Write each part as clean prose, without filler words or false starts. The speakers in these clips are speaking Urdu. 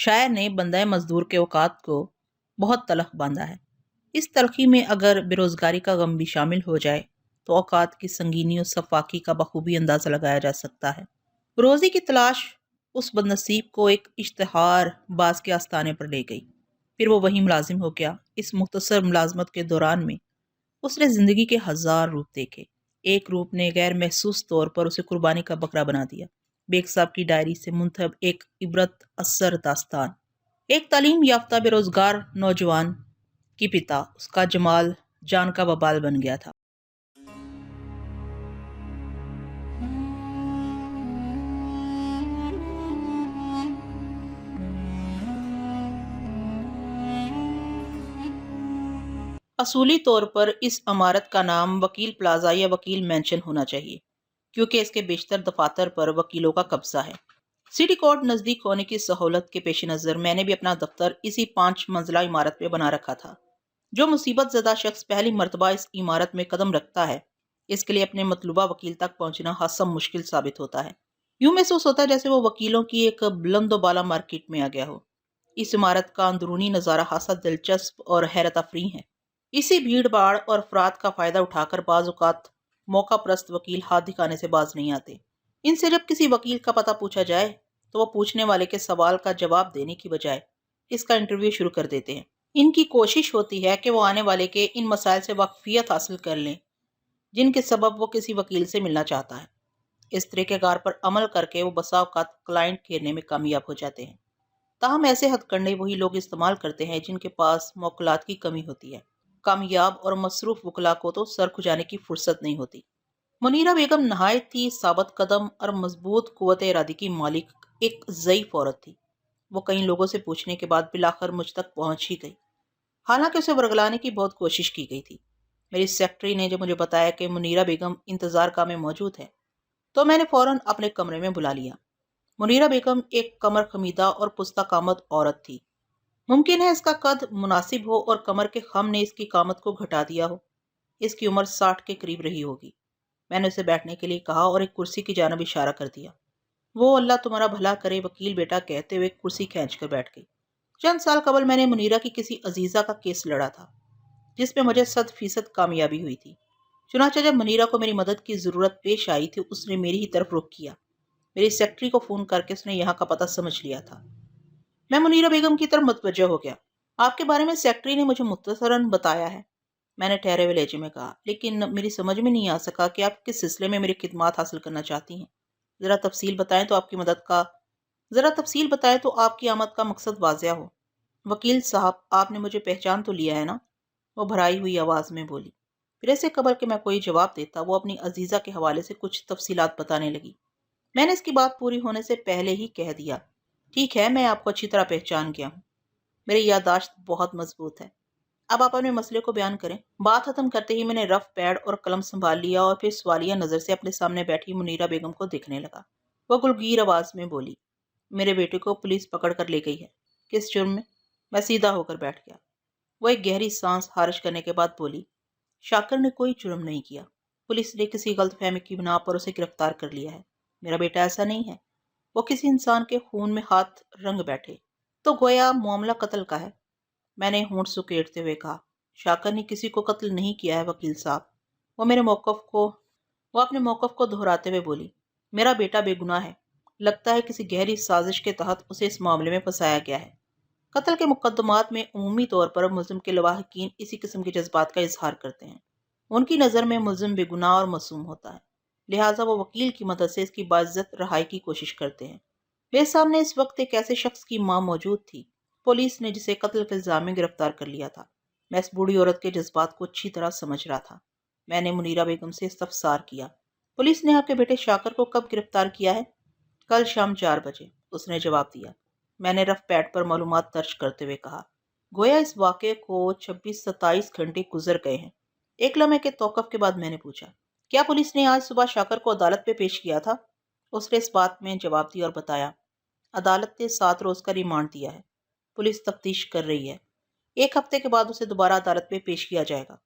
شاعر نے بندہ مزدور کے اوقات کو بہت تلخ باندھا ہے۔ اس تلخی میں اگر بے روزگاری کا غم بھی شامل ہو جائے تو اوقات کی سنگینی اور صفاقی کا بخوبی اندازہ لگایا جا سکتا ہے۔ روزی کی تلاش اس بدنصیب کو ایک اشتہار باز کے آستانے پر لے گئی۔ پھر وہ وہیں ملازم ہو گیا۔ اس مختصر ملازمت کے دوران میں اس نے زندگی کے ہزار روپ دیکھے۔ ایک روپ نے غیر محسوس طور پر اسے قربانی کا بکرا بنا دیا۔ بیگ صاحب کی ڈائری سے منتخب ایک عبرت اثر داستان۔ ایک تعلیم یافتہ بے روزگار نوجوان کی پتا اس کا جمال جان کا وبال بن گیا تھا۔ اصولی طور پر اس عمارت کا نام وکیل پلازا یا وکیل مینشن ہونا چاہیے، کیونکہ اس کے بیشتر دفاتر پر وکیلوں کا قبضہ ہے۔ سٹی کورٹ نزدیک ہونے کی سہولت کے پیش نظر میں نے بھی اپنا دفتر اسی 5 منزلہ عمارت میں بنا رکھا تھا۔ جو مصیبت زدہ شخص پہلی مرتبہ اس عمارت میں قدم رکھتا ہے، اس کے لیے اپنے مطلوبہ وکیل تک پہنچنا خاصا مشکل ثابت ہوتا ہے۔ یوں محسوس ہوتا ہے جیسے وہ وکیلوں کی ایک بلند و بالا مارکیٹ میں آ گیا ہو۔ اس عمارت کا اندرونی نظارہ خاصا دلچسپ اور حیرت افریح ہے۔ اسی بھیڑ باڑ اور افراد کا فائدہ اٹھا کر بعض اوقات موقع پرست وکیل ہاتھ دکھانے سے باز نہیں آتے۔ ان سے جب کسی وکیل کا پتہ پوچھا جائے تو وہ پوچھنے والے کے سوال کا جواب دینے کی بجائے اس کا انٹرویو شروع کر دیتے ہیں۔ ان کی کوشش ہوتی ہے کہ وہ آنے والے کے ان مسائل سے واقفیت حاصل کر لیں جن کے سبب وہ کسی وکیل سے ملنا چاہتا ہے۔ اس طریقہ کار پر عمل کر کے وہ بسا اوقات کلائنٹ گھیرنے میں کامیاب ہو جاتے ہیں۔ تاہم ایسے ہتھ کنڈے وہی لوگ استعمال کرتے ہیں جن کے پاس موکلات کی کمی ہوتی ہے۔ کامیاب اور مصروف وکلا کو تو سر کھجانے کی فرصت نہیں ہوتی۔ منیرہ بیگم نہایت ہی ثابت قدم اور مضبوط قوت ارادی کی مالک ایک ضعیف عورت تھی۔ وہ کئی لوگوں سے پوچھنے کے بعد بالآخر مجھ تک پہنچ ہی گئی، حالانکہ اسے ورگلانے کی بہت کوشش کی گئی تھی۔ میری سیکرٹری نے جب مجھے بتایا کہ منیرہ بیگم انتظار گاہ میں موجود ہے تو میں نے فوراً اپنے کمرے میں بلا لیا۔ منیرہ بیگم ایک کمر خمیدہ اور پستہ قامت عورت تھی۔ ممکن ہے اس کا قد مناسب ہو اور کمر کے خم نے اس کی قامت کو گھٹا دیا ہو۔ اس کی عمر 60 کے قریب رہی ہوگی۔ میں نے اسے بیٹھنے کے لیے کہا اور ایک کرسی کی جانب اشارہ کر دیا۔ وہ اللہ تمہارا بھلا کرے وکیل بیٹا کہتے ہوئے کرسی کھینچ کر بیٹھ گئی۔ چند سال قبل میں نے منیرہ کی کسی عزیزہ کا کیس لڑا تھا جس میں مجھے 100% کامیابی ہوئی تھی۔ چنانچہ جب منیرہ کو میری مدد کی ضرورت پیش آئی تھی اس نے میری ہی طرف رخ کیا۔ میری سیکرٹری کو فون کر کے اس نے یہاں کا پتہ سمجھ لیا تھا۔ میں منیرہ بیگم کی طرف متوجہ ہو گیا۔ آپ کے بارے میں سیکرٹری نے مجھے مختصراً بتایا ہے، میں نے ٹھہرے ہوئے لہجے میں کہا، لیکن میری سمجھ میں نہیں آ سکا کہ آپ کس سلسلے میں میری خدمات حاصل کرنا چاہتی ہیں۔ ذرا تفصیل بتائیں تو آپ کی آمد کا مقصد واضح ہو۔ وکیل صاحب، آپ نے مجھے پہچان تو لیا ہے نا؟ وہ بھرائی ہوئی آواز میں بولی۔ پھر ایسے قبل کہ میں کوئی جواب دیتا وہ اپنی عزیزہ کے حوالے سے کچھ تفصیلات بتانے لگی۔ میں نے اس کی بات پوری ہونے سے پہلے ہی کہہ دیا، ٹھیک ہے، میں آپ کو اچھی طرح پہچان گیا ہوں۔ میری یادداشت بہت مضبوط ہے۔ اب آپ اپنے مسئلے کو بیان کریں۔ بات ختم کرتے ہی میں نے رف پیڈ اور قلم سنبھال لیا اور پھر سوالیہ نظر سے اپنے سامنے بیٹھی منیرہ بیگم کو دیکھنے لگا۔ وہ گلگیر آواز میں بولی، میرے بیٹے کو پولیس پکڑ کر لے گئی ہے۔ کس جرم میں؟ میں سیدھا ہو کر بیٹھ گیا۔ وہ ایک گہری سانس خارج کرنے کے بعد بولی، شاکر نے کوئی جرم نہیں کیا۔ پولیس نے کسی غلط فہمی کی بنا پر اسے گرفتار کر لیا ہے۔ میرا بیٹا ایسا نہیں ہے۔ وہ کسی انسان کے خون میں ہاتھ رنگ بیٹھے تو گویا معاملہ قتل کا ہے۔ میں نے ہونٹ سکیڑتے ہوئے کہا، شاکر نے کسی کو قتل نہیں کیا ہے وکیل صاحب۔ وہ اپنے موقف کو دہراتے ہوئے بولی، میرا بیٹا بے گناہ ہے۔ لگتا ہے کسی گہری سازش کے تحت اسے اس معاملے میں پھنسایا گیا ہے۔ قتل کے مقدمات میں عمومی طور پر ملزم کے لواحقین اسی قسم کے جذبات کا اظہار کرتے ہیں۔ ان کی نظر میں ملزم بے گناہ اور معصوم ہوتا ہے، لہٰذا وہ وکیل کی مدد سے اس کی باعزت رہائی کی کوشش کرتے ہیں۔ میرے سامنے اس وقت ایک ایسے شخص کی ماں موجود تھی، پولیس نے جسے قتل کے الزام میں گرفتار کر لیا تھا۔ میں اس بوڑھی عورت کے جذبات کو اچھی طرح سمجھ رہا تھا۔ میں نے منیرہ بیگم سے استفسار کیا، پولیس نے آپ کے بیٹے شاکر کو کب گرفتار کیا ہے؟ کل شام 4 بجے، اس نے جواب دیا۔ میں نے رف پیڈ پر معلومات درج کرتے ہوئے کہا، گویا اس واقعے کو 26-27 گھنٹے گزر گئے ہیں۔ ایک لمحے کے توقف کے بعد میں نے پوچھا، کیا پولیس نے آج صبح شاکر کو عدالت پہ پیش کیا تھا؟ اس نے اس بات میں جواب دیا اور بتایا، عدالت نے 7 روز کا ریمانڈ دیا ہے۔ پولیس تفتیش کر رہی ہے۔ 1 ہفتے کے بعد اسے دوبارہ عدالت پہ پیش کیا جائے گا۔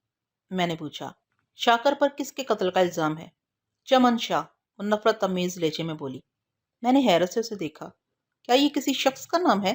میں نے پوچھا، شاکر پر کس کے قتل کا الزام ہے؟ چمن شاہ، وہ نفرت امیز لہجے میں بولی۔ میں نے حیرت سے اسے دیکھا، کیا یہ کسی شخص کا نام ہے؟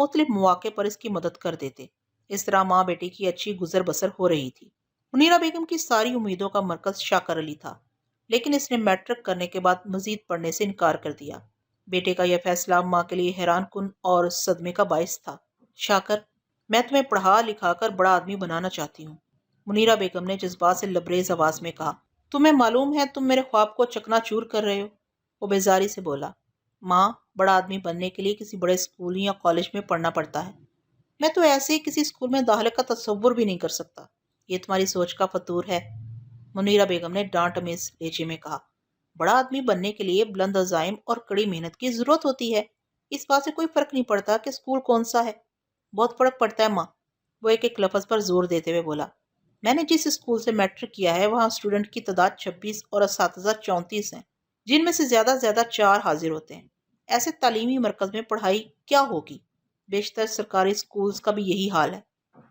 مختلف مواقع پر اس کی مدد کر دیتے۔ اس طرح ماں بیٹی کی اچھی گزر بسر ہو رہی تھی۔ منیرہ بیگم کی ساری امیدوں کا مرکز شاکر علی تھا، لیکن اس نے میٹرک کرنے کے بعد مزید پڑھنے سے انکار کر دیا۔ بیٹے کا یہ فیصلہ ماں کے لیے حیران کن اور صدمے کا باعث تھا۔ شاکر، میں تمہیں پڑھا لکھا کر بڑا آدمی بنانا چاہتی ہوں، منیرہ بیگم نے جذبات سے لبریز آواز میں کہا۔ تمہیں معلوم ہے تم میرے خواب کو چکنا چور کر رہے ہو، وہ بیزاری سے بولا۔ ماں، بڑا آدمی بننے کے لیے کسی بڑے اسکول یا کالج میں پڑھنا پڑتا ہے۔ میں تو ایسے ہی کسی اسکول میں داخلے کا تصور بھی نہیں کر سکتا۔ یہ تمہاری سوچ کا فطور ہے، منیرہ بیگم نے ڈانٹ امیز لہجے میں کہا۔ بڑا آدمی بننے کے لیے بلند عزائم اور کڑی محنت کی ضرورت ہوتی ہے۔ اس بات سے کوئی فرق نہیں پڑتا کہ اسکول کون سا ہے۔ بہت فرق پڑتا ہے ماں، وہ ایک لفظ پر زور دیتے ہوئے بولا۔ میں نے جس اسکول سے میٹرک کیا ہے وہاں اسٹوڈنٹ کی تعداد 26 اور اساتذہ 34 ہیں، جن میں سے زیادہ 4 حاضر ہوتے ہیں۔ ایسے تعلیمی مرکز میں پڑھائی کیا ہوگی؟ بیشتر سرکاری اسکولز کا بھی یہی حال ہے۔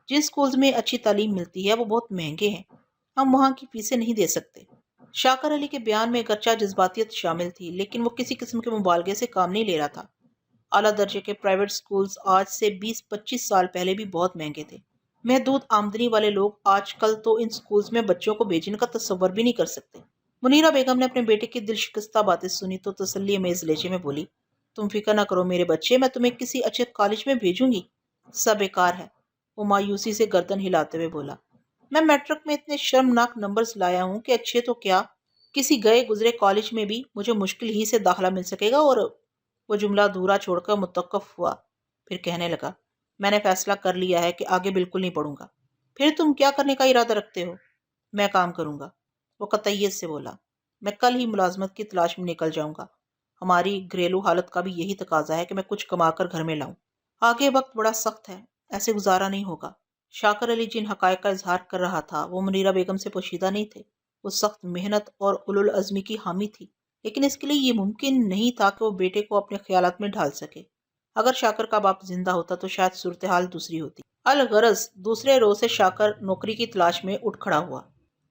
جن اسکولز میں اچھی تعلیم ملتی ہے وہ بہت مہنگے ہیں، ہم وہاں کی فیسیں نہیں دے سکتے۔ شاکر علی کے بیان میں اگرچہ جذباتیت شامل تھی، لیکن وہ کسی قسم کے مبالغے سے کام نہیں لے رہا تھا۔ اعلیٰ درجے کے پرائیویٹ اسکولز آج سے 20-25 سال پہلے بھی بہت مہنگے تھے۔ محدود آمدنی والے لوگ آج کل تو ان اسکولز میں بچوں کو بھیجنے کا تصور بھی نہیں کر سکتے۔ منیرہ بیگم نے اپنے بیٹے کی دل شکستہ باتیں سنی تو تسلی امیز لہجے میں بولی۔ تم فکر نہ کرو میرے بچے، میں تمہیں کسی اچھے کالج میں بھیجوں گی۔ سب بیکار ہے، وہ مایوسی سے گردن ہلاتے ہوئے بولا۔ میں میٹرک میں اتنے شرمناک نمبرز لایا ہوں کہ اچھے تو کیا، کسی گئے گزرے کالج میں بھی مجھے مشکل ہی سے داخلہ مل سکے گا۔ اور وہ جملہ ادھورا چھوڑ کر متوقف ہوا، پھر کہنے لگا، میں نے فیصلہ کر لیا ہے کہ آگے بالکل نہیں پڑھوں گا۔ پھر تم کیا کرنے کا ارادہ رکھتے ہو؟ میں کام کروں گا، وہ قطعیت سے بولا۔ میں کل ہی ملازمت کی تلاش میں نکل جاؤں گا۔ ہماری گھریلو حالت کا بھی یہی تقاضا ہے کہ میں کچھ کما کر گھر میں لاؤں۔ آگے وقت بڑا سخت ہے، ایسے گزارا نہیں ہوگا۔ شاکر علی جن حقائق کا اظہار کر رہا تھا وہ منیرہ بیگم سے پوشیدہ نہیں تھے۔ وہ سخت محنت اور اولو العزمی کی حامی تھی، لیکن اس کے لیے یہ ممکن نہیں تھا کہ وہ بیٹے کو اپنے خیالات میں ڈھال سکے۔ اگر شاکر کا باپ زندہ ہوتا تو شاید صورتحال دوسری ہوتی۔ الغرض دوسرے روز سے شاکر نوکری کی تلاش میں اٹھ کھڑا ہوا۔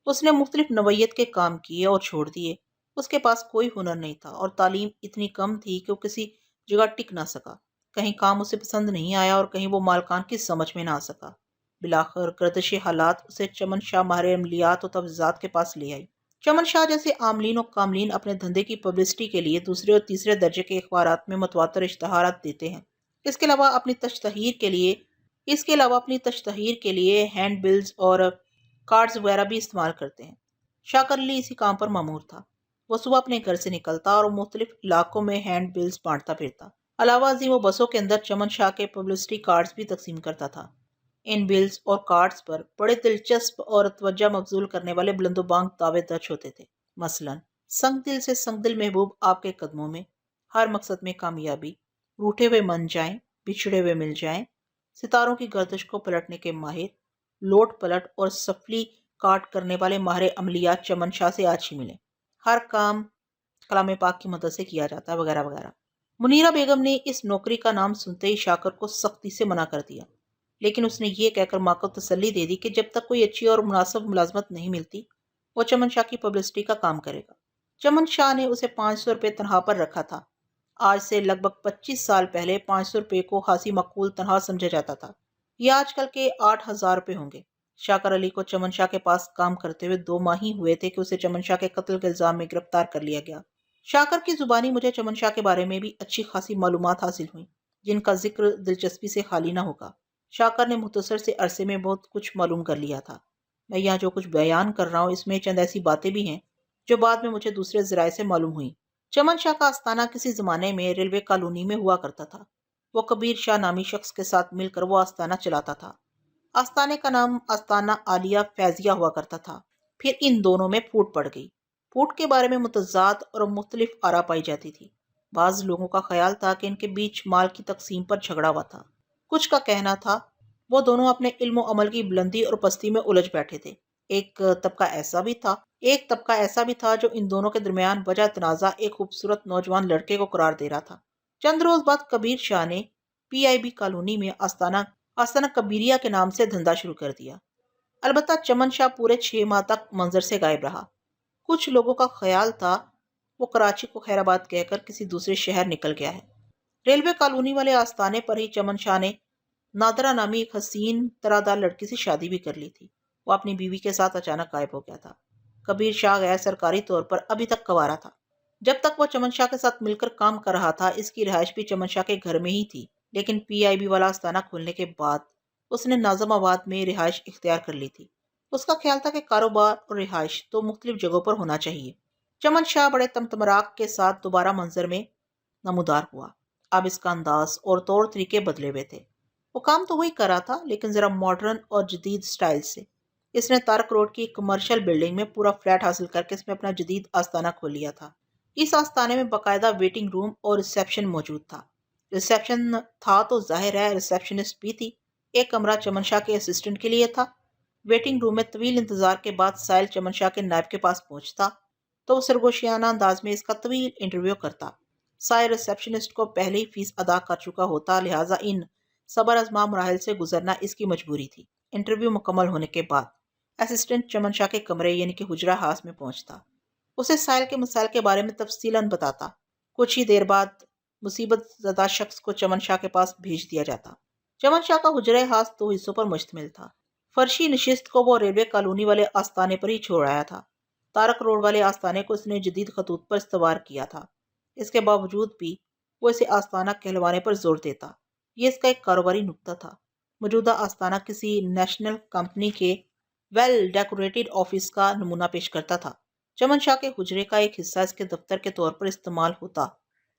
اس نے مختلف نوعیت کے کام کیے اور چھوڑ دیے۔ اس کے پاس کوئی ہنر نہیں تھا اور تعلیم اتنی کم تھی کہ وہ کسی جگہ ٹک نہ سکا۔ کہیں کام اسے پسند نہیں آیا اور کہیں وہ مالکان کی سمجھ میں نہ آ سکا۔ بلاخر گردش حالات اسے چمن شاہ ماہر عملیات و تفضیلات کے پاس لے آئی۔ چمن شاہ جیسے عاملین و کاملین اپنے دھندے کی پبلسٹی کے لیے دوسرے اور تیسرے درجے کے اخبارات میں متواتر اشتہارات دیتے ہیں۔ اس کے علاوہ اپنی تشہیر کے لیے ہینڈ بلز اور کارڈز وغیرہ بھی استعمال کرتے ہیں۔ شاکر علی اسی کام پر مامور تھا۔ وہ صبح اپنے گھر سے نکلتا اور مختلف علاقوں میں ہینڈ بلز بانٹتا پھرتا۔ علاوہ ازیں وہ بسوں کے اندر چمن شاہ کے پبلسٹی کارڈز بھی تقسیم کرتا تھا۔ ان بلز اور کارڈز پر بڑے دلچسپ اور توجہ مبذول کرنے والے بلند و بانگ دعوے درج ہوتے تھے۔ مثلاً، سنگ دل سے سنگ دل محبوب آپ کے قدموں میں، ہر مقصد میں کامیابی، روٹھے ہوئے من جائیں، بچھڑے ہوئے مل جائیں، ستاروں کی گردش کو پلٹنے کے ماہر، لوٹ پلٹ اور سفلی کاٹ کرنے والے ماہر عملیات چمن شاہ سے آج ہی ملیں، ہر کام کلام پاک کی مدد سے کیا جاتا ہے، وغیرہ وغیرہ۔ منیرہ بیگم نے اس نوکری کا نام سنتے ہی شاکر کو سختی سے منع کر دیا، لیکن اس نے یہ کہہ کر ماں کو تسلی دے دی کہ جب تک کوئی اچھی اور مناسب ملازمت نہیں ملتی وہ چمن شاہ کی پبلسٹی کا کام کرے گا۔ چمن شاہ نے اسے 500 روپے تنخواہ پر رکھا تھا۔ آج سے لگ بھگ 25 سال پہلے 500 روپے کو خاصی معقول تنخواہ سمجھا جاتا تھا۔ یہ آج کل کے 8,000 روپے ہوں گے۔ شاکر علی کو چمن شاہ کے پاس کام کرتے ہوئے 2 ماہ ہی ہوئے تھے کہ اسے چمن شاہ کے قتل کے الزام میں گرفتار کر لیا گیا۔ شاکر کی زبانی مجھے چمن شاہ کے بارے میں بھی اچھی خاصی معلومات حاصل ہوئیں، جن کا ذکر دلچسپی سے خالی نہ ہوگا۔ شاکر نے مختصر سے عرصے میں بہت کچھ معلوم کر لیا تھا۔ میں یہاں جو کچھ بیان کر رہا ہوں اس میں چند ایسی باتیں بھی ہیں جو بعد میں مجھے دوسرے ذرائع سے معلوم ہوئیں۔ چمن شاہ کا آستانہ کسی زمانے میں ریلوے کالونی میں ہوا کرتا تھا۔ وہ کبیر شاہ نامی شخص کے ساتھ مل کر وہ آستانہ چلاتا تھا۔ آستانے کا نام آستانہ عالیہ فیضیہ ہوا کرتا تھا۔ پھر ان دونوں میں پھوٹ پڑ گئی۔ پھوٹ کے بارے میں متضاد اور مختلف آراء پائی جاتی تھی۔ بعض لوگوں کا خیال تھا کہ ان کے بیچ مال کی تقسیم پر جھگڑا ہوا تھا۔ کچھ کا کہنا تھا وہ دونوں اپنے علم و عمل کی بلندی اور پستی میں الجھ بیٹھے تھے۔ ایک طبقہ ایسا بھی تھا جو ان دونوں کے درمیان وجہ تنازع ایک خوبصورت نوجوان لڑکے کو قرار دے رہا تھا۔ چند روز بعد کبیر شاہ نے PIB کالونی میں آستانہ کبیریہ کے نام سے دھندا شروع کر دیا۔ البتہ چمن شاہ پورے 6 ماہ تک منظر سے غائب رہا۔ کچھ لوگوں کا خیال تھا وہ کراچی کو خیر آباد کہہ کر کسی دوسرے شہر نکل گیا ہے۔ ریلوے کالونی والے آستانے پر ہی چمن شاہ نے نادرا نامی ایک حسین ترادار لڑکی سے شادی بھی کر لی تھی۔ وہ اپنی بیوی کے ساتھ اچانک غائب ہو گیا تھا۔ کبیر شاہ غیر سرکاری طور پر ابھی تک کنوارا تھا۔ جب تک وہ چمن شاہ کے ساتھ مل کر کام کر رہا تھا، اس کی رہائش بھی چمن شاہ کے گھر میں ہی تھی، لیکن پی آئی بی والا آستانہ کھولنے کے بعد اس نے ناظم آباد میں رہائش اختیار کر لی تھی۔ اس کا خیال تھا کہ کاروبار اور رہائش تو مختلف جگہوں پر ہونا چاہیے۔ چمن شاہ بڑے تمتمراک کے ساتھ دوبارہ منظر میں نمودار ہوا۔ اب اس کا انداز اور طور طریقے بدلے ہوئے تھے۔ وہ کام تو وہی کر رہا تھا، لیکن ذرا ماڈرن اور جدید سٹائل سے۔ اس نے تارک روڈ کی ایک کمرشل بلڈنگ میں پورا فلیٹ حاصل کر کے اس میں اپنا جدید آستانہ کھول لیا تھا۔ اس آستانے میں باقاعدہ ویٹنگ روم اور ریسیپشن موجود تھا۔ ریسیپشن تھا تو ظاہر ہے ریسیپشنسٹ بھی تھی۔ ایک کمرہ چمن شاہ کے اسسٹنٹ کے لیے تھا۔ ویٹنگ روم میں طویل انتظار کے بعد سائل چمن شاہ کے نائب کے پاس پہنچتا تو وہ سرگوشیانہ انداز میں اس کا طویل انٹرویو کرتا۔ سائل ریسیپشنسٹ کو پہلے ہی فیس ادا کر چکا ہوتا، لہٰذا ان صبر آزما مراحل سے گزرنا اس کی مجبوری تھی۔ انٹرویو مکمل ہونے کے بعد اسسٹنٹ چمن شاہ کے کمرے یعنی کہ حجرہ خاص میں پہنچتا، اسے سائل کے مسائل کے بارے میں تفصیلاً بتاتا۔ کچھ ہی دیر بعد مصیبت زدہ شخص کو چمن شاہ کے پاس بھیج دیا جاتا۔ چمن شاہ کا حجرہ خاص 2 حصوں پر مشتمل تھا۔ فرشی نشست کو وہ ریلوے کالونی والے آستانے پر ہی چھوڑ آیا تھا۔ تارک روڈ والے آستانے کو اس نے جدید خطوط پر استوار کیا تھا۔ اس کے باوجود بھی وہ اسے آستانہ کہلوانے پر زور دیتا۔ یہ اس کا ایک کاروباری نکتہ تھا۔ موجودہ آستانہ کسی نیشنل کمپنی کے ویل ڈیکوریٹڈ آفس کا نمونہ پیش کرتا تھا۔ چمن شاہ کے حجرے کا ایک حصہ اس کے دفتر کے طور پر استعمال ہوتا،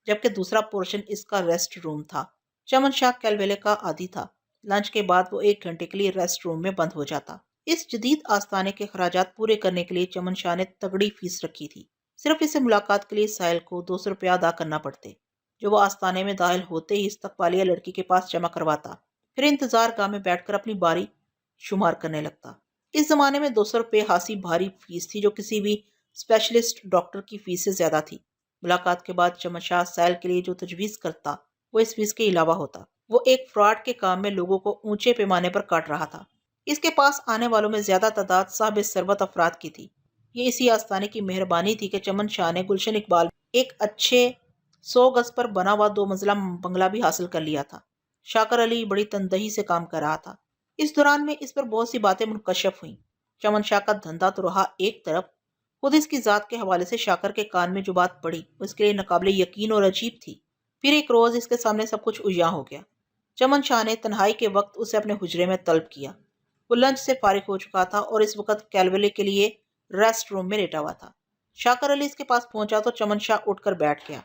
جبکہ دوسرا پورشن اس کا ریسٹ روم تھا۔ چمن شاہ کیلویلے کا عادی تھا۔ لنچ کے بعد وہ 1 گھنٹے کے لیے ریسٹ روم میں بند ہو جاتا۔ اس جدید آستانے کے اخراجات پورے کرنے کے لیے چمن شاہ نے تگڑی فیس رکھی تھی۔ صرف اسے ملاقات کے لیے سائل کو 200 روپے ادا کرنا پڑتے، جو وہ آستانے میں داخل ہوتے ہی استقبالیہ لڑکی کے پاس جمع کرواتا، پھر انتظار گاہ میں بیٹھ کر اپنی باری شمار کرنے لگتا۔ اس زمانے میں 200 روپے خاصی بھاری فیس تھی، جو کسی بھی اسپیشلسٹ ڈاکٹر کی فیس سے زیادہ تھی۔ ملاقات کے بعد چمن شاہ سائل کے لیے جو تجویز کرتا وہ اس فیس کے علاوہ ہوتا۔ وہ ایک فراڈ کے کام میں لوگوں کو اونچے پیمانے پر کاٹ رہا تھا۔ اس کے پاس آنے والوں میں زیادہ تعداد صاحب ثروت افراد کی تھی۔ یہ اسی آستانے کی مہربانی تھی کہ چمن شاہ نے گلشن اقبال ایک اچھے 100 گز پر بنا ہوا 2 منزلہ بنگلہ بھی حاصل کر لیا تھا۔ شاکر علی بڑی تندہی سے کام کر رہا تھا۔ اس دوران میں اس پر بہت سی باتیں منکشف ہوئیں۔ چمن شاہ کا دھندا تو رہا ایک طرف، خود اس کی ذات کے حوالے سے شاکر کے کان میں جو بات پڑی وہ اس کے لیے ناقابل یقین اور عجیب تھی۔ پھر ایک روز اس کے سامنے سب کچھ عیاں ہو گیا۔ چمن شاہ نے تنہائی کے وقت اسے اپنے حجرے میں طلب کیا۔ وہ لنچ سے فارغ ہو چکا تھا اور اس وقت کیلویلے کے لیے ریسٹ روم میں لیٹا ہوا تھا۔ شاکر علی اس کے پاس پہنچا تو چمن شاہ اٹھ کر بیٹھ گیا،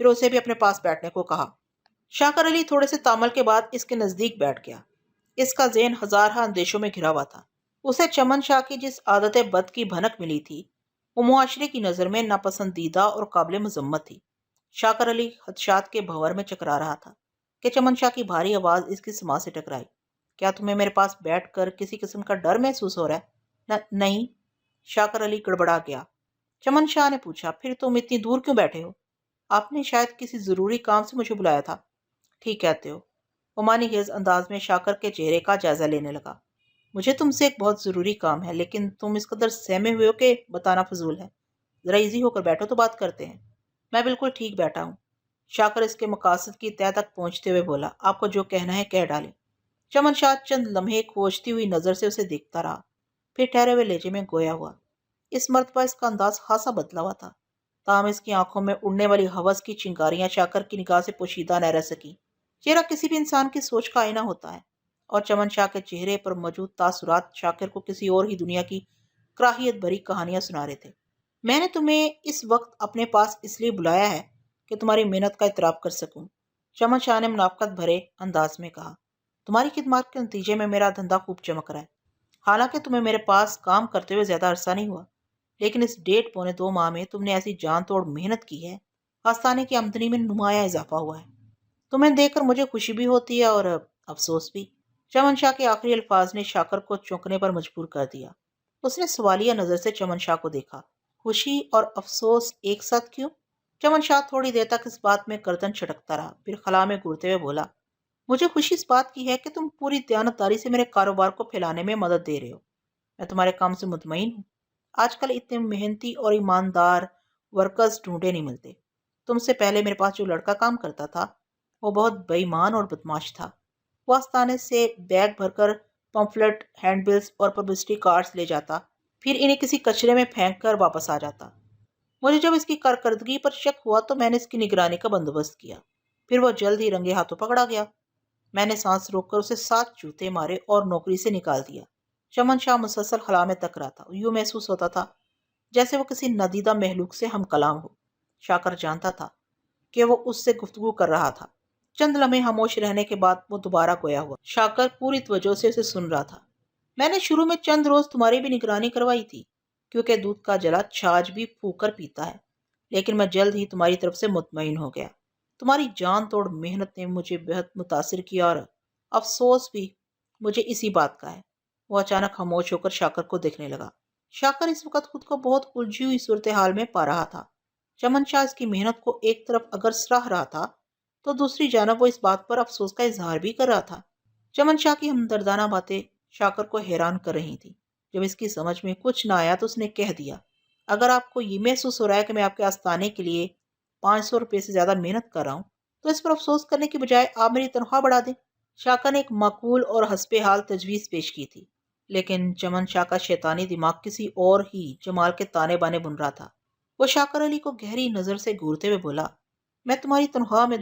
پھر اسے بھی اپنے پاس بیٹھنے کو کہا۔ شاکر علی تھوڑے سے تامل کے بعد اس کے نزدیک بیٹھ گیا۔ اس کا ذہن ہزارہ اندیشوں میں گھرا ہوا تھا۔ اسے چمن شاہ کی جس عادت بد کی بھنک ملی تھی، وہ معاشرے کی نظر میں ناپسندیدہ اور قابل مذمت تھی۔ شاکر علی خدشات کے بھنور میں چکرا رہا تھا کہ چمن شاہ کی بھاری آواز اس کی سماع سے ٹکرائی۔ کیا تمہیں میرے پاس بیٹھ کر کسی قسم کا ڈر محسوس ہو رہا ہے؟ نہیں۔ شاکر علی گڑبڑا گیا۔ چمن شاہ نے پوچھا، پھر تم اتنی دور کیوں بیٹھے ہو؟ آپ نے شاید کسی ضروری کام سے مجھے بلایا تھا۔ ٹھیک کہتے ہو۔ وہ معنی خیز انداز میں شاکر کے چہرے کا جائزہ لینے لگا۔ مجھے تم سے ایک بہت ضروری کام ہے، لیکن تم اس قدر سہمے ہوئے ہو کہ بتانا فضول ہے۔ ذرا ایزی ہو کر بیٹھو تو بات کرتے ہیں۔ میں بالکل ٹھیک بیٹھا ہوں۔ شاکر اس کے مقاصد کی تہہ تک پہنچتے ہوئے بولا، آپ کو جو کہنا ہے کہہ ڈالیں۔ چمن شاہ چند لمحے کھوجتی ہوئی نظر سے اسے دیکھتا رہا، پھر ٹھہرے ہوئے لہجے میں گویا ہوا۔ اس مرتبہ اس کا انداز خاصا بدلا ہوا تھا، تاہم اس کی آنکھوں میں اڑنے والی ہوس کی چنگاریاں شاکر کی نگاہ سے پوشیدہ نہ رہ سکیں۔ چہرہ کسی بھی انسان کی سوچ کا آئینہ ہوتا ہے، اور چمن شاہ کے چہرے پر موجود تاثرات شاکر کو کسی اور ہی دنیا کی کراہیت بھری کہانیاں سنا رہے تھے۔ میں نے تمہیں اس وقت اپنے پاس اس لیے بلایا ہے کہ تمہاری محنت کا اعتراف کر سکوں، چمن شاہ نے منافقت بھرے انداز میں کہا۔ تمہاری خدمات کے نتیجے میں میرا دھندا خوب چمک رہا ہے۔ حالانکہ تمہیں میرے پاس کام کرتے ہوئے زیادہ عرصہ نہیں ہوا، لیکن اس 1.5-2 ماہ میں تم نے ایسی جان توڑ محنت کی ہے، آستانے کی آمدنی میں نمایاں اضافہ ہوا ہے۔ تمہیں دیکھ کر مجھے خوشی بھی ہوتی ہے اور افسوس بھی۔ چمن شاہ کے آخری الفاظ نے شاکر کو چونکنے پر مجبور کر دیا۔ اس نے سوالیہ نظر سے چمن شاہ کو دیکھا۔ خوشی اور افسوس ایک ساتھ کیوں؟ چمن شاہ تھوڑی دیر تک اس بات میں گردن چھٹکتا رہا، پھر خلا میں گھورتے ہوئے بولا، مجھے خوشی اس بات کی ہے کہ تم پوری دیانتداری سے میرے کاروبار کو پھیلانے میں مدد دے رہے ہو۔ میں تمہارے کام سے مطمئن ہوں۔ آج کل اتنے محنتی اور ایماندار ورکرز ڈھونڈے نہیں ملتے۔ تم سے پہلے میرے پاس جو لڑکا کام کرتا تھا، وہ بہت بےایمان اور بدماش تھا۔ وہ آستانے سے بیگ بھر کر پمفلٹ، ہینڈ بلز اور پبلسٹی کارڈز لے جاتا، پھر انہیں کسی کچرے میں پھینک کر واپس آ جاتا۔ مجھے جب اس کی کارکردگی پر شک ہوا تو میں نے اس کی نگرانی کا بندوبست کیا۔ پھر وہ جلد ہی رنگے ہاتھوں پکڑا گیا۔ میں نے سانس روک کر اسے 7 جوتے مارے اور نوکری سے نکال دیا۔ چمن شاہ مسلسل خلا میں تک رہا تھا۔ یوں محسوس ہوتا تھا جیسے وہ کسی ندیدہ محلوق سے ہم کلام ہو۔ شاکر جانتا تھا کہ وہ اس سے گفتگو کر رہا تھا۔ چند لمحے خاموش رہنے کے بعد وہ دوبارہ گویا ہوا۔ شاکر پوری توجہ سے اسے سن رہا تھا۔ میں نے شروع میں چند روز تمہاری بھی نگرانی کروائی تھی، کیونکہ دودھ کا جلا چھاچھ بھی پھونک کر پیتا ہے، لیکن میں جلد ہی تمہاری طرف سے مطمئن ہو گیا۔ تمہاری جان توڑ محنت نے مجھے بہت متاثر کیا اور افسوس بھی مجھے اسی بات کا ہے۔ وہ اچانک خاموش ہو کر شاکر کو دیکھنے لگا۔ شاکر اس وقت خود کو بہت الجھی ہوئی صورتحال میں پا رہا تھا۔ چمن شاہ اس کی محنت کو ایک طرف اگر سراہ رہا تھا تو دوسری جانب وہ اس بات پر افسوس کا اظہار بھی کر رہا تھا۔ چمن شاہ کی ہمدردانہ باتیں شاکر کو حیران کر رہی تھی۔ جب اس کی سمجھ میں کچھ نہ آیا تو اس نے کہہ دیا، اگر آپ کو یہ محسوس ہو رہا ہے کہ میں آپ کے آستانے کے لیے 500 روپے سے زیادہ محنت کر رہا ہوں تو اس پر افسوس کرنے کی بجائے آپ میری تنخواہ بڑھا دیں۔ شاکر نے ایک معقول اور حسب حال تجویز پیش کی تھی، لیکن چمن شاہ کا شیطانی دماغ کسی اور ہی جمال کے تانے بانے بن رہا تھا۔ وہ شاکر علی کو گہری نظر سے گھورتے ہوئے بولا، میں تمہاری تنخواہ میں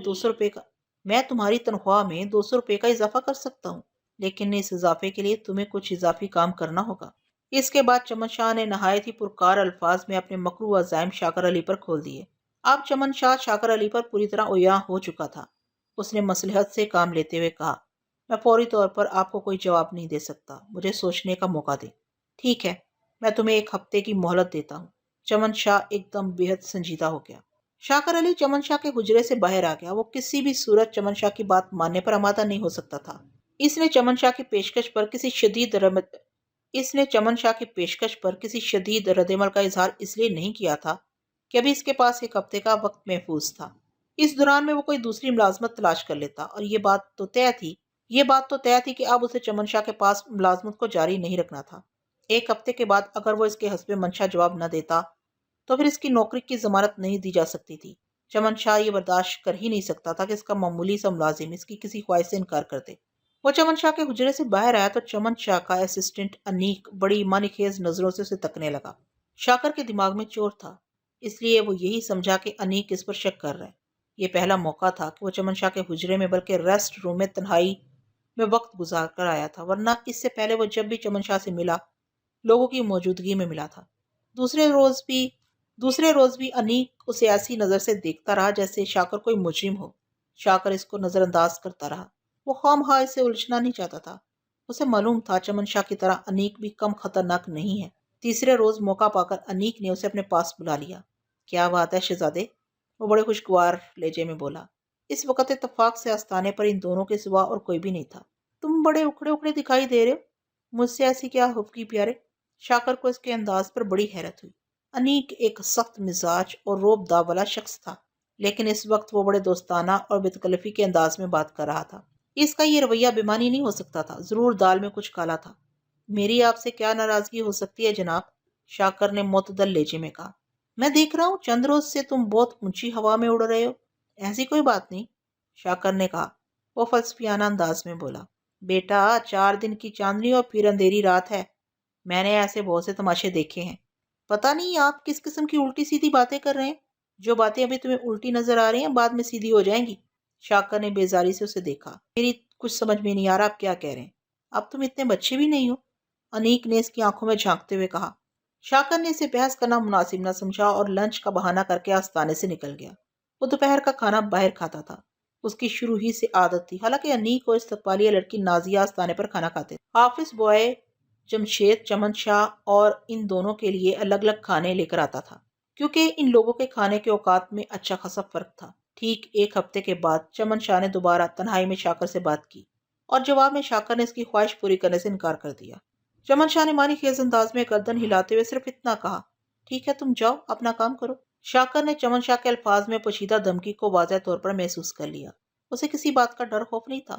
200 روپے کا اضافہ کر سکتا ہوں، لیکن اس اضافے کے لیے تمہیں کچھ اضافی کام کرنا ہوگا۔ اس کے بعد چمن شاہ نے نہایت ہی پرکار الفاظ میں اپنے مکروہ عزائم شاکر علی پر کھول دیے۔ اب چمن شاہ شاکر علی پر پوری طرح عیاں ہو چکا تھا۔ اس نے مصلحت سے کام لیتے ہوئے کہا، میں فوری طور پر آپ کو کوئی جواب نہیں دے سکتا، مجھے سوچنے کا موقع دیں۔ ٹھیک ہے، میں تمہیں 1 ہفتے کی مہلت دیتا ہوں۔ چمن شاہ ایک دم بے حد سنجیدہ ہو گیا۔ شاکر علی چمن شاہ کے حجرے سے باہر آ گیا۔ وہ کسی بھی صورت چمن شاہ کی بات ماننے پر آمادہ نہیں ہو سکتا تھا۔ اس نے چمن شاہ کی پیشکش پر کسی شدید رد عمل کا اظہار اس لیے نہیں کیا تھا کہ ابھی اس کے پاس 1 ہفتے کا وقت محفوظ تھا۔ اس دوران میں وہ کوئی دوسری ملازمت تلاش کر لیتا، اور یہ بات تو طے تھی کہ اب اسے چمن شاہ کے پاس ملازمت کو جاری نہیں رکھنا تھا۔ 1 ہفتے کے بعد اگر وہ اس کے حسب منشا جواب نہ دیتا تو پھر اس کی نوکری کی ضمانت نہیں دی جا سکتی تھی۔ چمن شاہ یہ برداشت کر ہی نہیں سکتا تھا کہ اس کا معمولی سا ملازم اس کی کسی خواہش سے انکار کر دے۔ وہ چمن شاہ کے حجرے سے باہر آیا تو چمن شاہ کا اسسٹنٹ انیک بڑی معنی خیز نظروں سے اسے تکنے لگا۔ شاکر کے دماغ میں چور تھا، اس لیے وہ یہی سمجھا کہ انیک اس پر شک کر رہا ہے۔ یہ پہلا موقع تھا کہ وہ چمن شاہ کے حجرے میں بلکہ ریسٹ روم میں تنہائی میں وقت گزار کر آیا تھا، ورنہ اس سے پہلے وہ جب بھی چمن شاہ سے ملا لوگوں کی موجودگی میں ملا تھا۔ دوسرے روز بھی انیک اسے ایسی نظر سے دیکھتا رہا جیسے شاکر کوئی مجرم ہو۔ شاکر اس کو نظر انداز کرتا رہا۔ وہ خواہ اسے الجھنا نہیں چاہتا تھا۔ اسے معلوم تھا چمن شاہ کی طرح انیک بھی کم خطرناک نہیں ہے۔ تیسرے روز موقع پا کر انیک نے اسے اپنے پاس بلا لیا۔ کیا بات ہے شہزادے، وہ بڑے خوشگوار لہجے میں بولا۔ اس وقت اتفاق سے آستانے پر ان دونوں کے سوا اور کوئی بھی نہیں تھا۔ تم بڑے اکھڑے دکھائی دے رہے ہو، مجھ سے ایسی کیا خفگی پیارے؟ شاکر کو اس کے انداز پر بڑی حیرت ہوئی۔ انیک ایک سخت مزاج اور روب داب والا شخص تھا، لیکن اس وقت وہ بڑے دوستانہ اور بے تکلفی کے انداز میں بات کر رہا تھا۔ اس کا یہ رویہ بےمعنی نہیں ہو سکتا تھا، ضرور دال میں کچھ کالا تھا۔ میری آپ سے کیا ناراضگی ہو سکتی ہے جناب؟ شاکر نے معتدل لہجے میں کہا۔ میں دیکھ رہا ہوں چند روز سے تم بہت اونچی ہوا میں اڑ رہے ہو۔ ایسی کوئی بات نہیں، شاکر نے کہا۔ وہ فلسفیانہ انداز میں بولا، بیٹا 4 دن کی چاندنی اور پھر اندھیری رات ہے۔ میں نے ایسے بہت سے تماشے دیکھے ہیں۔ پتہ نہیں آپ کس قسم کی الٹی سیدھی باتیں کر رہے ہیں۔ جو باتیں ابھی تمہیں الٹی نظر آ رہی ہیں بعد میں سیدھی ہو جائیں گی۔ شاکر نے بیزاری سے اسے دیکھا۔ میری کچھ سمجھ میں نہیں آ رہا آپ کیا کہہ رہے ہیں۔ اب تم اتنے بچے بھی نہیں ہو، انیک نے اس کی آنکھوں میں جھانکتے ہوئے کہا۔ شاکر نے اسے بحث کرنا مناسب نہ سمجھا اور لنچ کا بہانہ کر کے آستانے سے نکل گیا۔ وہ دوپہر کا کھانا باہر کھاتا تھا، اس کی شروع ہی سے عادت تھی، حالانکہ انیک اور استقبالیہ لڑکی نازیہ آستانے پر کھانا کھاتے تھے۔ آفس بوائے جمشید چمن شاہ اور ان دونوں کے لیے الگ الگ کھانے لے کر آتا تھا، کیونکہ ان لوگوں کے کھانے کے اوقات میں اچھا خاصا فرق تھا۔ ٹھیک 1 ہفتے کے بعد چمن شاہ نے دوبارہ تنہائی میں شاکر سے بات کی، اور جواب میں شاکر نے اس کی خواہش پوری کرنے سے انکار کر دیا۔ چمن شاہ نے معنی خیز انداز میں گردن ہلاتے ہوئے صرف اتنا کہا، ٹھیک ہے تم جاؤ اپنا کام کرو۔ شاکر نے چمن شاہ کے الفاظ میں پوشیدہ دھمکی کو واضح طور پر محسوس کر لیا۔ اسے کسی بات کا ڈر خوف نہیں تھا،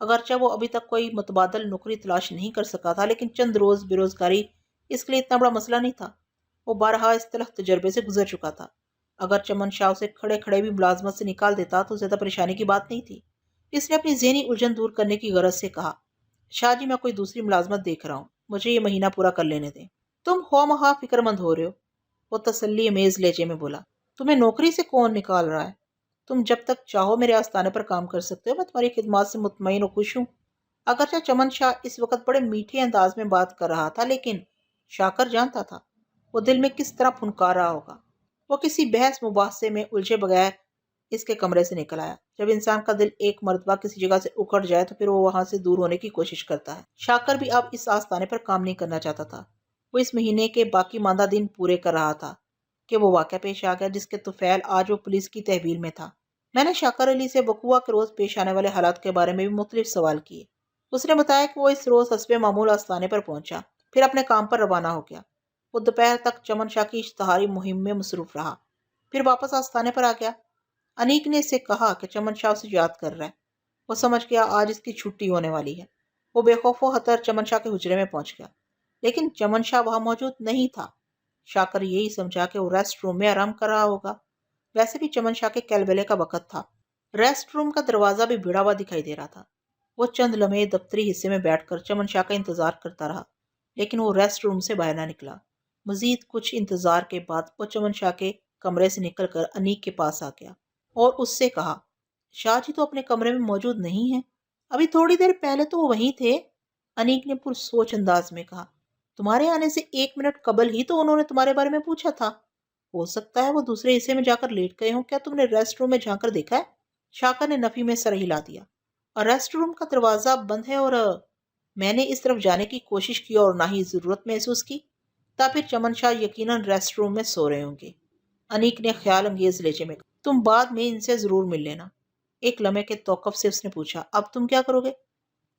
اگرچہ وہ ابھی تک کوئی متبادل نوکری تلاش نہیں کر سکا تھا، لیکن چند روز بے روزگاری اس کے لیے اتنا بڑا مسئلہ نہیں تھا۔ وہ بارہا اس طرح تجربے سے گزر چکا تھا۔ اگر چمن شاہ اسے کھڑے کھڑے بھی ملازمت سے نکال دیتا تو زیادہ پریشانی کی بات نہیں تھی۔ اس نے اپنی ذہنی الجھن دور کرنے کی غرض سے کہا، شاہ جی میں کوئی دوسری ملازمت دیکھ رہا ہوں، مجھے یہ مہینہ پورا کر لینے دیں۔ تم خواہ مخواہ فکر مند ہو رہے ہو، وہ تسلی امیز لہجے میں بولا۔ تمہیں نوکری سے کون نکال رہا ہے؟ تم جب تک چاہو میرے آستانے پر کام کر سکتے ہو، میں تمہاری خدمات سے مطمئن و خوش ہوں۔ اگرچہ چمن شاہ اس وقت بڑے میٹھے انداز میں بات کر رہا تھا، لیکن شاکر جانتا تھا وہ دل میں کس طرح پھنکار رہا ہوگا۔ وہ کسی بحث مباحثے میں الجھے بغیر اس کے کمرے سے نکل آیا۔ جب انسان کا دل ایک مرتبہ کسی جگہ سے اکڑ جائے تو پھر وہ وہاں سے دور ہونے کی کوشش کرتا ہے۔ شاکر بھی اب اس آستانے پر کام نہیں کرنا چاہتا تھا۔ وہ اس مہینے کے باقی ماندہ دن پورے کر رہا تھا کہ وہ واقعہ پیش آ گیا جس کے طفیل آج وہ پولیس کی تحویل میں تھا۔ میں نے شاکر علی سے وقوعہ کے روز پیش آنے والے حالات کے بارے میں بھی مختلف سوال کیے۔ اس نے بتایا کہ وہ اس روز حسب معمول آستانے پر پہنچا، پھر اپنے کام پر روانہ ہو گیا۔ وہ دوپہر تک چمن شاہ کی اشتہاری مہم میں مصروف رہا، پھر واپس آستانے پر آ گیا۔ انیک نے اس سے کہا کہ چمن شاہ اسے یاد کر رہا ہے۔ وہ سمجھ گیا آج اس کی چھٹی ہونے والی ہے۔ وہ بے خوف و خطر چمن شاہ کے حجرے میں پہنچ گیا، لیکن چمن شاہ وہاں موجود نہیں تھا۔ شاکر یہی سمجھا کہ وہ ریسٹ روم میں آرام کر رہا ہوگا۔ ویسے بھی چمن شاہ کے کیلبلے کا وقت تھا۔ ریسٹ روم کا دروازہ بھی بھیڑا ہوا دکھائی دے رہا تھا۔ وہ چند لمحے دفتری حصے میں بیٹھ کر چمن شاہ کا انتظار کرتا رہا، لیکن وہ ریسٹ روم سے باہر نہ نکلا۔ مزید کچھ انتظار کے بعد وہ چمن شاہ کے کمرے سے نکل کر انیک کے پاس آ گیا اور اس سے کہا، شاہ جی تو اپنے کمرے میں موجود نہیں ہیں، ابھی تھوڑی دیر پہلے تو وہ وہیں تھے۔ انیک نے پرسوچ انداز میں کہا، تمہارے آنے سے 1 منٹ قبل ہی تو انہوں نے تمہارے بارے میں پوچھا تھا۔ ہو سکتا ہے وہ دوسرے حصے میں جا کر لیٹ گئے ہوں، کیا تم نے ریسٹ روم میں جا کر دیکھا ہے؟ شاکر نے نفی میں سر ہلا دیا۔ اور ریسٹ روم کا دروازہ بند ہے اور میں نے اس طرف جانے کی کوشش کی اور نہ ہی ضرورت محسوس کی، تا پھر چمن شاہ یقیناً ریسٹ روم میں سو رہے ہوں گے۔ انیک نے خیال انگیز لہجے میں کہا، تم بعد میں ان سے ضرور مل لینا۔ ایک لمحے کے توقف سے اس نے پوچھا، اب تم کیا کرو گے؟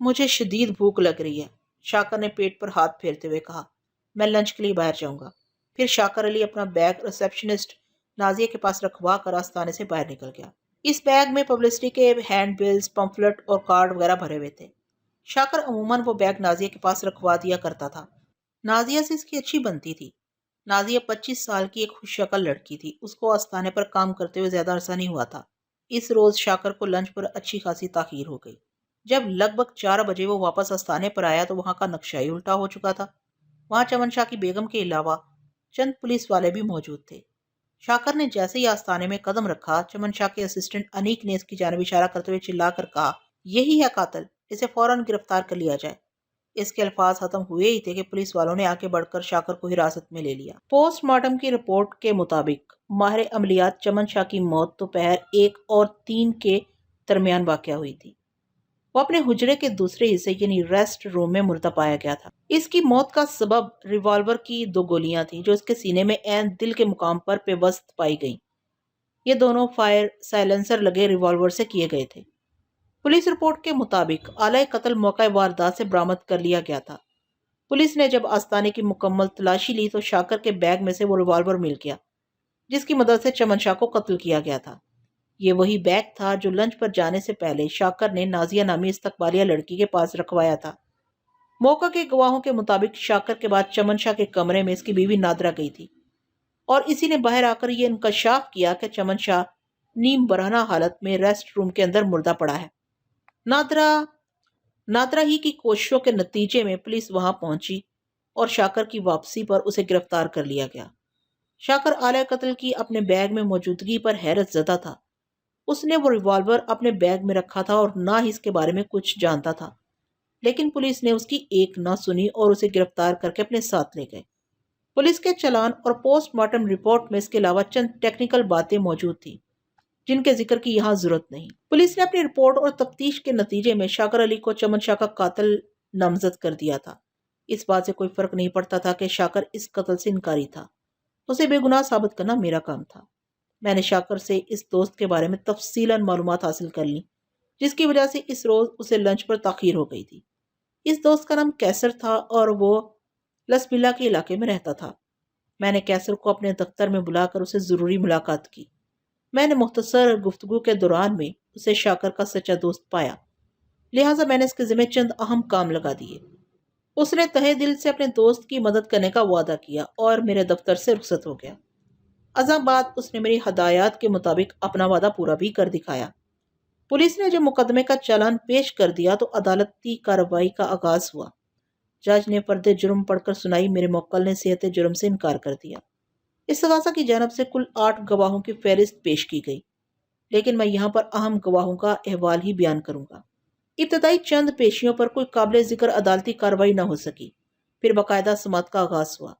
مجھے شدید بھوک لگ رہی ہے، شاکر نے پیٹ پر ہاتھ پھیرتے ہوئے کہا، میں لنچ کے لیے باہر جاؤں گا۔ پھر شاکر علی اپنا بیگ ریسیپشنسٹ نازیہ کے پاس رکھوا کر آستانے سے باہر نکل گیا۔ اس بیگ میں پبلسٹی کے ہینڈ بلز، پمفلٹ اور کارڈ وغیرہ بھرے ہوئے تھے۔ شاکر عموماً وہ بیگ نازیہ کے پاس رکھوا دیا کرتا تھا۔ نازیہ سے اس کی اچھی بنتی تھی۔ نازیہ 25 سال کی ایک خوش شکل لڑکی تھی۔ اس کو آستانے پر کام کرتے ہوئے زیادہ عرصہ نہیں ہوا تھا۔ اس روز شاکر کو لنچ پر اچھی خاصی تاخیر ہو گئی۔ جب لگ بھگ 4 بجے وہ واپس آستانے پر آیا تو وہاں کا نقشہ ہی الٹا ہو چکا تھا۔ وہاں چمن شاہ کی بیگم کے علاوہ چند پولیس والے بھی موجود تھے۔ شاکر نے جیسے ہی آستانے میں قدم رکھا، چمن شاہ کے اسسٹنٹ انیک نے اس کی جانب اشارہ کرتے ہوئے چلا کر کہا، یہی ہے قاتل، اسے فوراً گرفتار کر لیا جائے۔ اس کے الفاظ ختم ہوئے ہی تھے کہ پولیس والوں نے آگے بڑھ کر شاکر کو حراست میں لے لیا۔ پوسٹ مارٹم کی رپورٹ کے مطابق ماہر عملیات چمن شاہ کی موت دوپہر 1 اور 3 کے درمیان واقع ہوئی تھی۔ وہ اپنے حجرے کے دوسرے حصے یعنی ریسٹ روم میں مردہ پایا گیا تھا۔ اس کی موت کا سبب ریوالور کی 2 گولیاں تھیں جو اس کے سینے میں عین دل کے مقام پر پیوست پائی گئیں۔ یہ دونوں فائر سائلنسر لگے ریوالور سے کیے گئے تھے۔ پولیس رپورٹ کے مطابق آلہ قتل موقع واردات سے برآمد کر لیا گیا تھا۔ پولیس نے جب آستانے کی مکمل تلاشی لی تو شاکر کے بیگ میں سے وہ ریوالور مل گیا جس کی مدد سے چمن شاہ کو قتل کیا گیا تھا۔ یہ وہی بیگ تھا جو لنچ پر جانے سے پہلے شاکر نے نازیہ نامی استقبالیہ لڑکی کے پاس رکھوایا تھا۔ موقع کے گواہوں کے مطابق شاکر کے بعد چمن شاہ کے کمرے میں اس کی بیوی نادرہ گئی تھی اور اسی نے باہر آ کر یہ انکشاف کیا کہ چمن شاہ نیم برہنہ حالت میں ریسٹ روم کے اندر مردہ پڑا ہے۔ نادرہ ہی کی کوششوں کے نتیجے میں پولیس وہاں پہنچی اور شاکر کی واپسی پر اسے گرفتار کر لیا گیا۔ شاکر آلہ قتل کی اپنے بیگ میں موجودگی پر حیرت زدہ تھا۔ اس نے وہ ریوالور اپنے بیگ میں رکھا تھا اور نہ ہی اس کے بارے میں کچھ جانتا تھا، لیکن پولیس نے اس کی ایک نہ سنی اور اسے گرفتار کر کے اپنے ساتھ لے گئے۔ پولیس کے چلان اور پوسٹ مارٹم رپورٹ میں اس کے علاوہ چند ٹیکنیکل باتیں موجود تھیں جن کے ذکر کی یہاں ضرورت نہیں۔ پولیس نے اپنی رپورٹ اور تفتیش کے نتیجے میں شاکر علی کو چمن شاہ کا قاتل نامزد کر دیا تھا۔ اس بات سے کوئی فرق نہیں پڑتا تھا کہ شاکر اس قتل سے انکاری تھا۔ اسے بے گناہ ثابت کرنا میرا کام تھا۔ میں نے شاکر سے اس دوست کے بارے میں تفصیلاً معلومات حاصل کر لی جس کی وجہ سے اس روز اسے لنچ پر تاخیر ہو گئی تھی۔ اس دوست کا نام کیسر تھا اور وہ لسبیلا کے علاقے میں رہتا تھا۔ میں نے کیسر کو اپنے دفتر میں بلا کر اسے ضروری ملاقات کی۔ میں نے مختصر گفتگو کے دوران میں اسے شاکر کا سچا دوست پایا، لہٰذا میں نے اس کے ذمہ چند اہم کام لگا دیے۔ اس نے تہہ دل سے اپنے دوست کی مدد کرنے کا وعدہ کیا اور میرے دفتر سے رخصت ہو گیا۔ ازاں بعد اس نے میری ہدایات کے مطابق اپنا وعدہ پورا بھی کر دکھایا۔ پولیس نے جب مقدمے کا چالان پیش کر دیا تو عدالتی کارروائی کا آغاز ہوا۔ جج نے فرد جرم پڑھ کر سنائی، میرے موکل نے صحت جرم سے انکار کر دیا۔ استغاثہ کی جانب سے کل 8 گواہوں کی فہرست پیش کی گئی، لیکن میں یہاں پر اہم گواہوں کا احوال ہی بیان کروں گا۔ ابتدائی چند پیشیوں پر کوئی قابل ذکر عدالتی کارروائی نہ ہو سکی، پھر باقاعدہ سماعت کا آغاز ہوا۔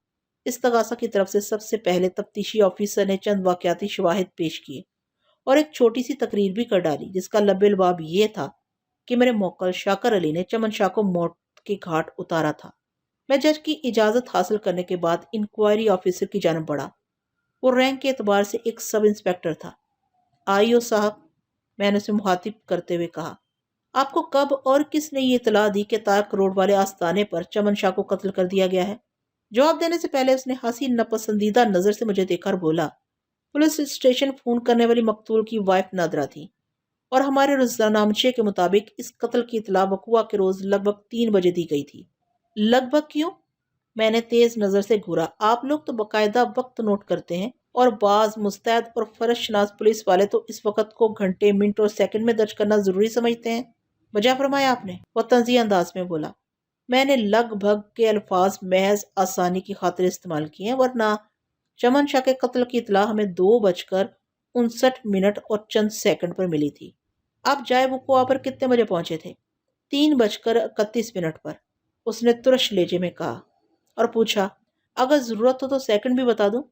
استغاثہ کی طرف سب سے پہلے تفتیشی آفیسر نے چند واقعاتی شواہد پیش کیے اور ایک چھوٹی سی تقریر بھی کر ڈالی، جس کا لب الباب یہ تھا کہ میرے موکل شاکر علی نے چمن شاہ کو موت کے گھاٹ اتارا تھا۔ میں جج کی اجازت حاصل کرنے کے بعد انکوائری آفیسر کی جانب بڑھا۔ وہ رینک کے اعتبار سے ایک سب انسپیکٹر تھا۔ آئیو صاحب، میں نے اسے مخاطب کرتے ہوئے کہا، آپ کو کب اور کس نے یہ اطلاع دی کہ تارک روڈ والے آستانے پر چمن شاہ کو قتل کر دیا گیا ہے؟ جواب دینے سے پہلے اس نے ہنسی ناپسندیدہ نظر سے مجھے دیکھ کر بولا، پولیس اسٹیشن فون کرنے والی مقتول کی وائف نادرا تھی اور ہمارے روزنامچے کے مطابق اس قتل کی اطلاع وقوع کے روز لگ بھگ 3 بجے دی گئی تھی۔ لگ بھگ کیوں؟ میں نے تیز نظر سے گھورا۔ آپ لوگ تو باقاعدہ وقت نوٹ کرتے ہیں اور بعض مستعد اور فرض شناس پولیس والے تو اس وقت کو گھنٹے، منٹ اور سیکنڈ میں درج کرنا ضروری سمجھتے ہیں۔ بجا فرمایا آپ نے، وہ طنزیہ انداز میں بولا۔ میں نے لگ بھگ کے الفاظ محض آسانی کی خاطر استعمال کیے ہیں، ورنہ چمن شاہ کے قتل کی اطلاع ہمیں 2:59 اور چند سیکنڈ پر ملی تھی۔ آپ جائے وقوع پر کتنے بجے پہنچے تھے؟ 3:31 پر، اس نے ترش لہجے میں کہا اور پوچھا، اگر ضرورت ہو تو سیکنڈ بھی بتا دوں؟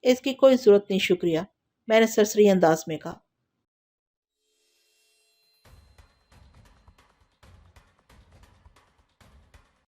اس کی کوئی ضرورت نہیں، شکریہ، میں نے سرسری انداز میں کہا۔